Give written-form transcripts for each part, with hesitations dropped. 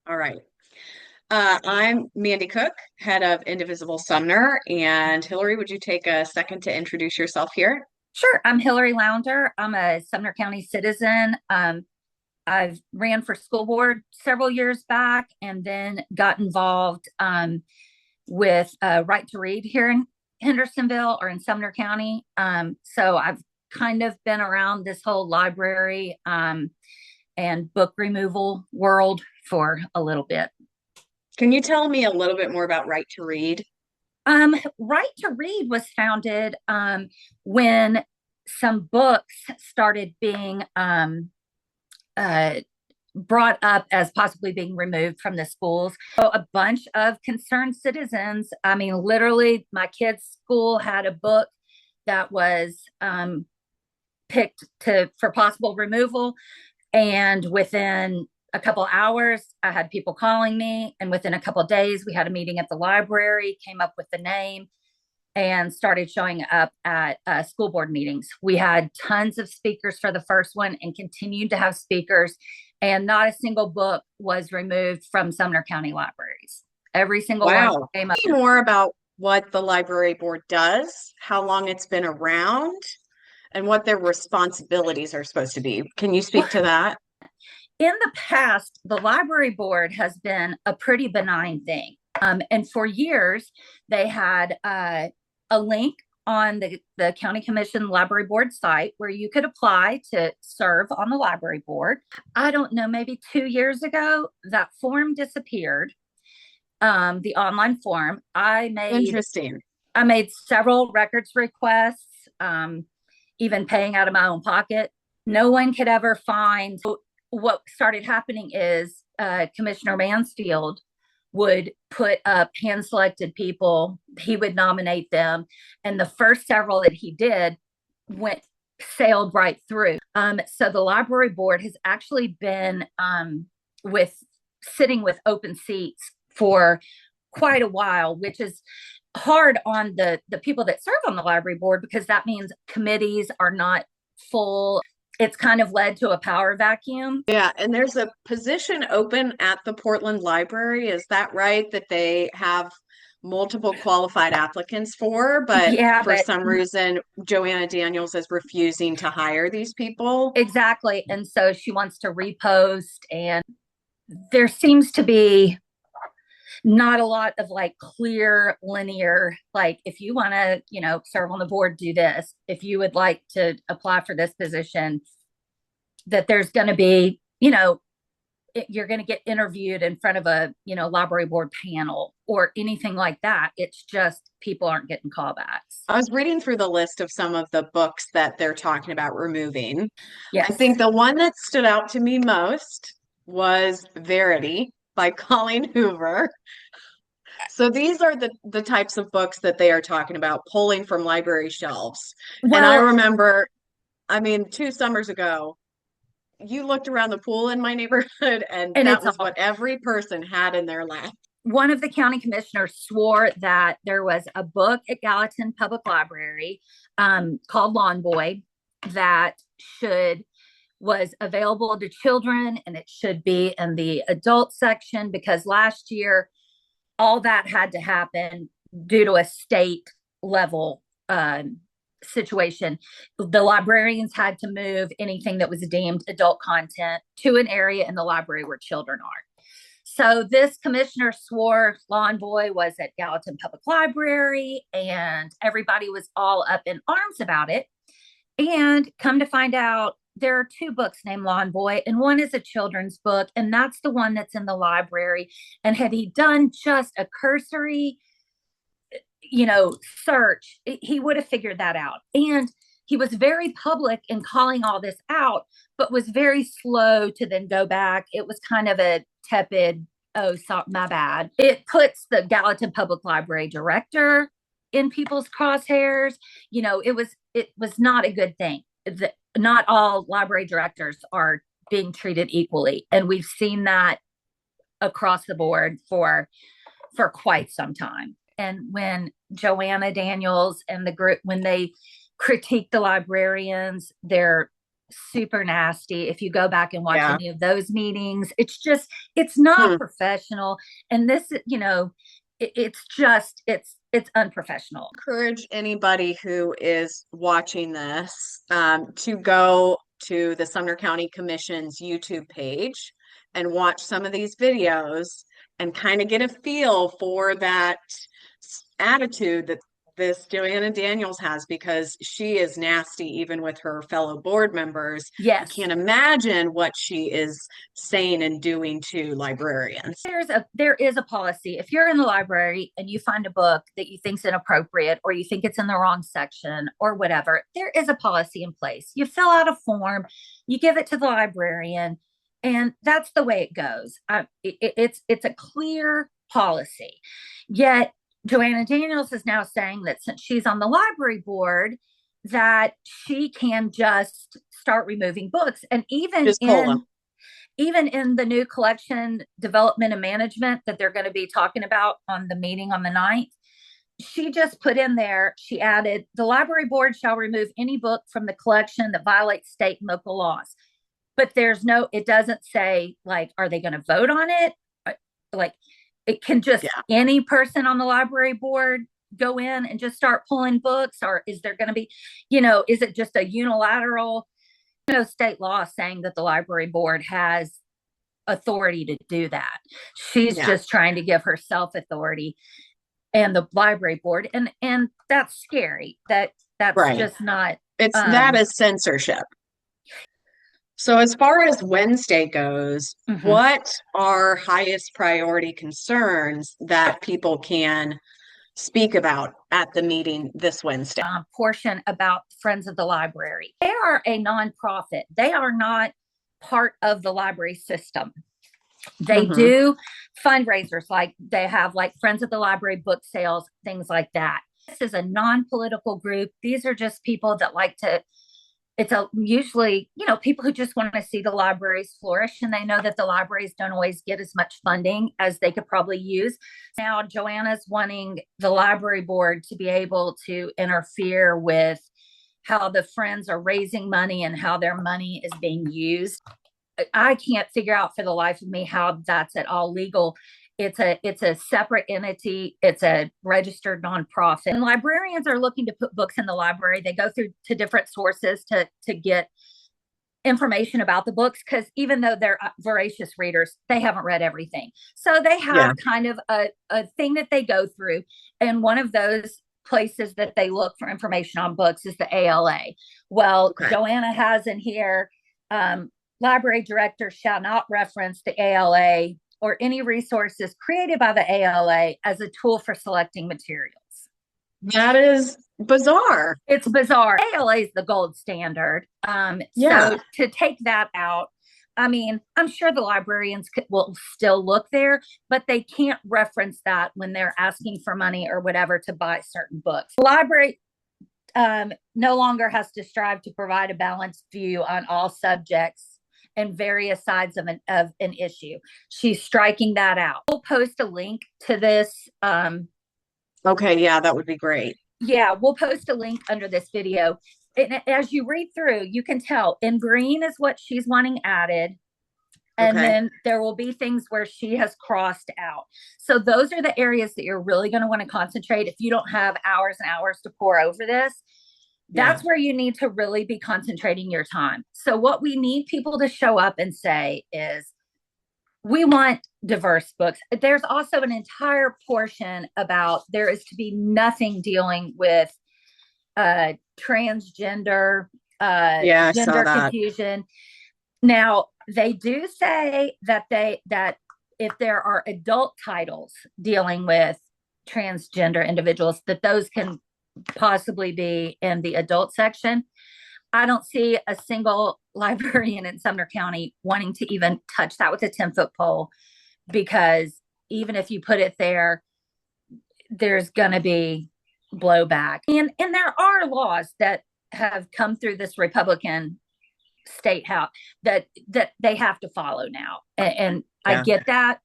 All right. I'm Mandy Cook, head of Indivisible Sumner. And Hillary, would you take a second to introduce yourself here? Sure. I'm Hillary Lounder. I'm a Sumner County citizen. I've ran for school board several years back and then got involved with Right to Read here in Hendersonville or in Sumner County. So I've kind of been around this whole library and book removal world for a little bit. Can you tell me a little bit more about Right to Read? Right to Read was founded when some books started being uh, brought up as possibly being removed from the schools. So a bunch of concerned citizens, I mean, literally, my kids' school had a book that was picked for possible removal. And within a couple hours, I had people calling me. And within a couple of days, we had a meeting at the library, came up with the name, and started showing up at school board meetings. We had tons of speakers for the first one and continued to have speakers. And not a single book was removed from Sumner County libraries. Every single one Wow. came up. Tell me more about what the library board does, how long it's been around, and what their responsibilities are supposed to be. Can you speak to that? In the past, the library board has been a pretty benign thing. And for years, they had a link on the county commission library board site where you could apply to serve on the library board. I don't know, maybe 2 years ago, that form disappeared, the online form. Interesting. I made several records requests, even paying out of my own pocket. No one could ever find. What started happening is Commissioner Mansfield would put up hand selected people. He would nominate them. And the first several that he did went sailed right through. So the library board has actually been with sitting with open seats for quite a while, which is hard on the people that serve on the library board because that means committees are not full. It's kind of led to a power vacuum. Yeah, and there's a position open at the Portland Library. Is that right? That they have multiple qualified applicants for, but Yeah, for but some reason, Joanna Daniels is refusing to hire these people. exactly. And so she wants to repost, and there seems to be not a lot of like clear linear, like if you want to, serve on the board, do this. If you would like to apply for this position, that there's going to be, you're going to get interviewed in front of a, library board panel or anything like that. It's just people aren't getting callbacks. I was reading through the list of some of the books that they're talking about removing. I Yes. think the one that stood out to me most was Verity by Colleen Hoover. So these are the types of books that they are talking about pulling from library shelves. And I Well, remember, I mean, 2 summers ago, you looked around the pool in my neighborhood, and and that it's was all what every person had in their lap. one of the county commissioners swore that there was a book at Gallatin Public Library called Lawn Boy that should was available to children and it should be in the adult section because last year all that had to happen due to a state level situation. The librarians had to move anything that was deemed adult content to an area in the library where children are. So this commissioner swore Lawn Boy was at Gallatin Public Library and everybody was all up in arms about it. And come to find out, there are two books named Lawn Boy, and one is a children's book, and that's the one that's in the library. And had he done just a cursory, search, he would have figured that out. And he was very public in calling all this out, but was very slow to then go back. It was kind of a tepid, oh, so, my bad. It puts the Gallatin Public Library director in people's crosshairs. It was not a good thing. Not all library directors are being treated equally, and we've seen that across the board for quite some time. And when Joanna Daniels and the group, when they critique the librarians, they're super nasty. If you go back and watch Yeah. any of those meetings, it's not Hmm. professional. And this, it's unprofessional. Encourage anybody who is watching this to go to the Sumner County Commission's YouTube page and watch some of these videos and kind of get a feel for that attitude that this Joanna Daniels has, because she is nasty even with her fellow board members. I Yes. can't imagine what she is saying and doing to librarians. There is a policy. If you're in the library and you find a book that you think's inappropriate, or you think it's in the wrong section or whatever, there is a policy in place. You fill out a form, you give it to the librarian, and that's the way it goes. It's a clear policy. Yet Joanna Daniels is now saying that since she's on the library board, that she can just start removing books. And Just pull them. even in the new collection development and management that they're going to be talking about on the meeting on the 9th, she just put in there, she added, the library board shall remove any book from the collection that violates state and local laws. But it doesn't say, like, are they going to vote on it? Like, it can just any person on the library board go in and just start pulling books? Or is there going to be, is it just a unilateral, state law saying that the library board has authority to do that? She's just trying to give herself authority and the library board, and that's scary. That's Right. just not. That is censorship. So as far as Wednesday goes, what are highest priority concerns that people can speak about at the meeting this Wednesday? Portion about Friends of the Library. They are a nonprofit. They are not part of the library system. They do fundraisers, like they have like Friends of the Library book sales, things like that. This is a non-political group. These are just people that like to, usually, people who just want to see the libraries flourish, and they know that the libraries don't always get as much funding as they could probably use. Now, Joanna's wanting the library board to be able to interfere with how the Friends are raising money and how their money is being used. I can't figure out for the life of me how that's at all legal. It's a separate entity. It's a registered nonprofit. And librarians are looking to put books in the library. They go through to different sources to get information about the books, because even though they're voracious readers, they haven't read everything. So they have kind of a thing that they go through. And one of those places that they look for information on books is the ALA. Well, Joanna has in here, library directors shall not reference the ALA or any resources created by the ALA as a tool for selecting materials. That is bizarre. It's bizarre. ALA is the gold standard. So to take that out, I mean, I'm sure the librarians will still look there, but they can't reference that when they're asking for money or whatever to buy certain books. The library no longer has to strive to provide a balanced view on all subjects and various sides of an issue. She's striking that out. We'll post a link to this. Okay, yeah, that would be great. Yeah, we'll post a link under this video. And as you read through, you can tell in green is what she's wanting added. And then there will be things where she has crossed out. So those are the areas that you're really going to want to concentrate. If you don't have hours and hours to pour over this, that's where you need to really be concentrating your time. So what we need people to show up and say is, we want diverse books. There's also an entire portion about there is to be nothing dealing with transgender, gender confusion. Now, they do say that if there are adult titles dealing with transgender individuals, that those can possibly be in the adult section. I don't see a single librarian in Sumner County wanting to even touch that with a 10-foot pole, because even if you put it there, there's going to be blowback. And there are laws that have come through this Republican state house that they have to follow now. And I get that,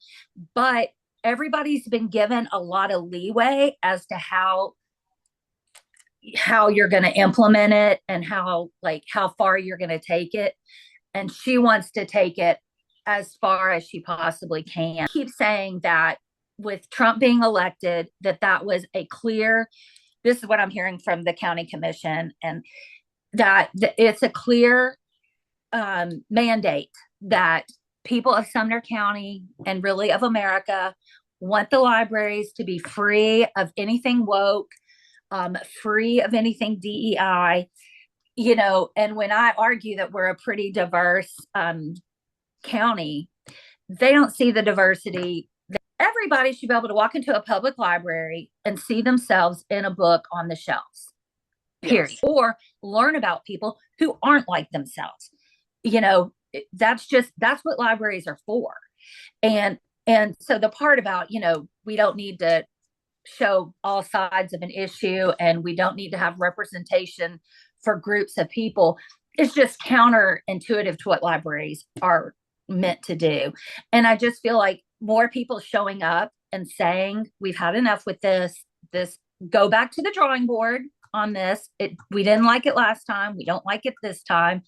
but everybody's been given a lot of leeway as to how how you're going to implement it and how far you're going to take it. And she wants to take it as far as she possibly can. I keep saying that with Trump being elected, that was a clear, this is what I'm hearing from the county commission, and that it's a clear mandate that people of Sumner County and really of America want the libraries to be free of anything woke, free of anything DEI, and when I argue that we're a pretty diverse county, they don't see the diversity. Everybody should be able to walk into a public library and see themselves in a book on the shelves, period. Yes. Or learn about people who aren't like themselves. That's what libraries are for. And so the part about, we don't need to show all sides of an issue and we don't need to have representation for groups of people is just counterintuitive to what libraries are meant to do. And I just feel like more people showing up and saying, we've had enough with this, go back to the drawing board on this. We didn't like it last time. We don't like it this time.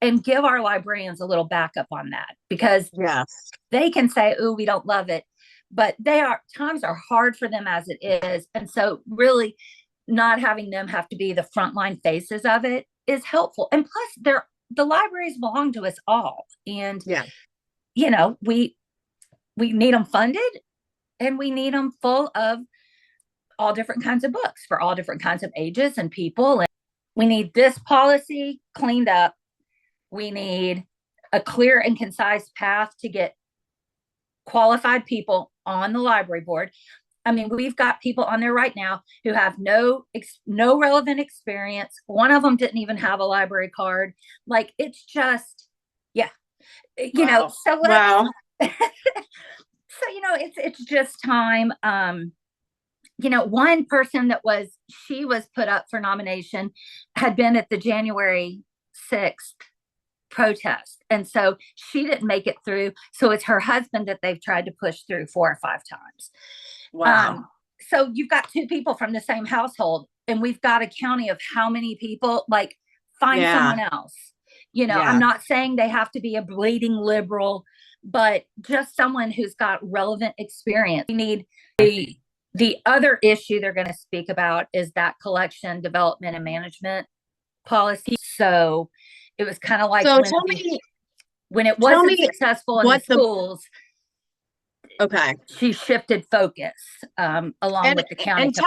And give our librarians a little backup on that, because they can say, oh, we don't love it, but times are hard for them as it is. And so really not having them have to be the frontline faces of it is helpful. And plus the libraries belong to us all. And, we need them funded, and we need them full of all different kinds of books for all different kinds of ages and people. And we need this policy cleaned up. We need a clear and concise path to get qualified people on the library board. I mean, we've got people on there right now who have no relevant experience. One of them didn't even have a library card. Like, it's just, wow. So wow. So, it's just time. One person she was put up for nomination had been at the January 6th protest. And so she didn't make it through. So it's her husband that they've tried to push through 4 or 5 times. Wow. So you've got 2 people from the same household, and we've got a county of how many people? Like, find someone else. I'm not saying they have to be a bleeding liberal, but just someone who's got relevant experience. We need the other issue they're going to speak about is that collection, development, and management policy. So it was kind of like when it wasn't successful in the schools. Okay. She shifted focus along with the county commission.